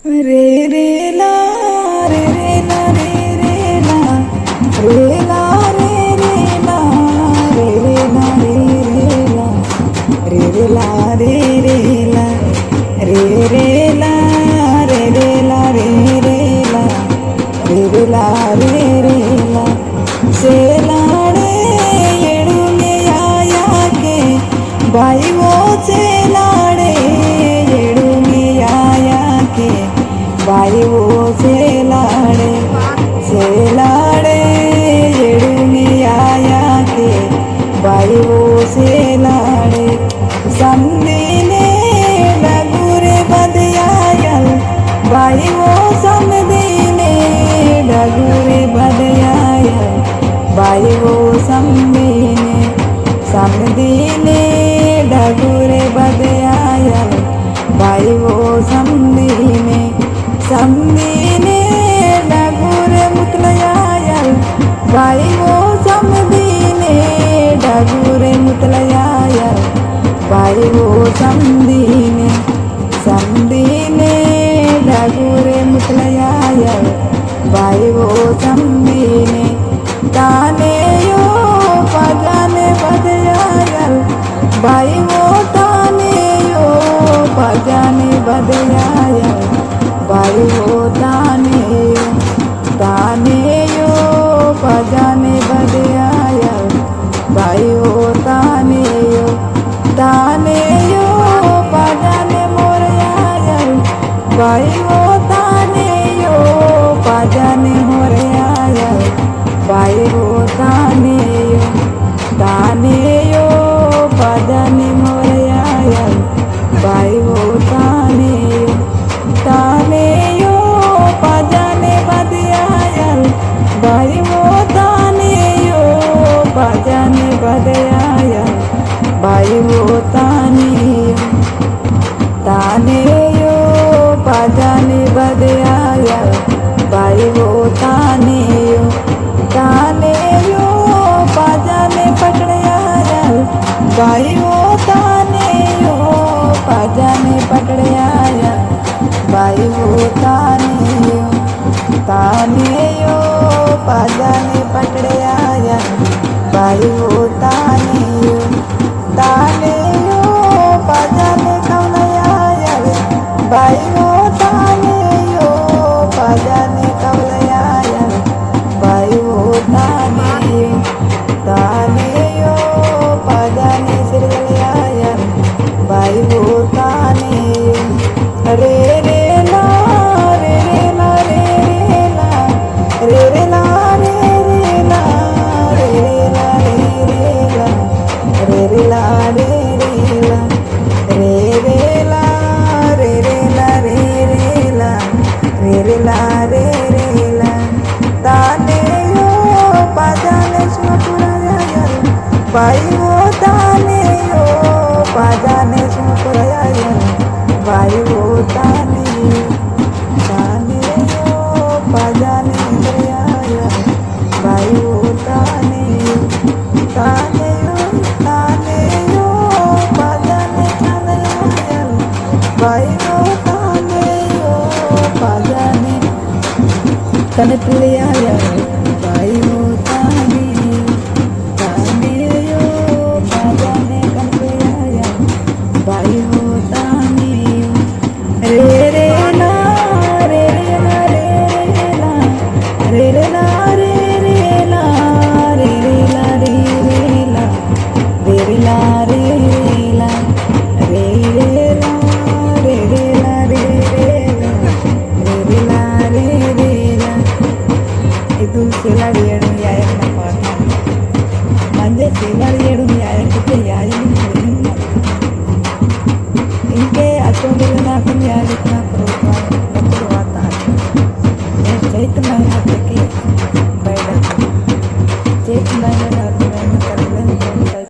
रे रे ला रे रे ला रे रे ला रे ला रे रे ला रे रे ला रे रे ला रे रे ला रे रे ला रे रे ला रे रे ला रे रे ला रे रे ला से लाड़े एड़ूने आया के भाई वो से लाड़े एड़ूने आया के भाई वो से लाड़े एड़ूने आया के भाई वो से लाड़े समदीने डगुरे बदयायल भाई वो समदीने डगुरे बदयायल भाई वो समदीने डगुरे बदयायल भाई वो समदीने डगुरे मुतलयायल भाई वो समदीने डगुरे मुतलयायल भाई वो समदीने डगुरे मुतलयायल भाई वो समदीने ताने यो पजाने बदयायल भाई वो ताने यो पजाने बदयायल भाई वो ताने यो पजाने बदयायल भाई वो ताने यो पजाने मोरयायल भाई वो ताने यो पजाने मोरयायल भाई वो ताने यो पजाने मोरयायल भाई वो ताने यो पजाने बदयायल भाई वो ताने यो पजाने बदयायल भाई वो ताने यो पजाने बदयायल भाई वो ताने यो पजाने पकड़यायल भाई वो ताने यो पजाने पकड़यायल भाई वो ताने यो पजाने पकड़यायल भाई वो ताने यो पजाने कवलयायल भाई वो ताने यो पजाने कवलयायल भाई वो ताने यो पजाने सिरगलयायल भाई वो ताने रे रे ला रे रे ला रे रे ला रे रे ला रे रे ला रे रे ला रे रे ला रे रे ला रे रे ला रे रे ला रे रे ला रे रे ला रे रे ला रे रे ला ताने यो पजाने सुपुरयायल भाई वो ताने यो पजाने सुपुरयायल भाई वो ताने यो पजाने सुपुरयायल भाई वो ताने यो पजाने चलयायल भाई वो ताने यो पजाने कनपलयायल भाई वो ताने यो पजाने कनपलयायल भाई वो ताने रे रे ला रे रे ला रे रे ला रे रे ला रे रे ला रे रे ला रे रे ला रे रे ला रे ला रे रे ला रे रे ला रे रे ला रे रे ला रे रे ला itu selarian yayan apa manja selarian yayan kita yayan ini inke atau dengan aku yayan kita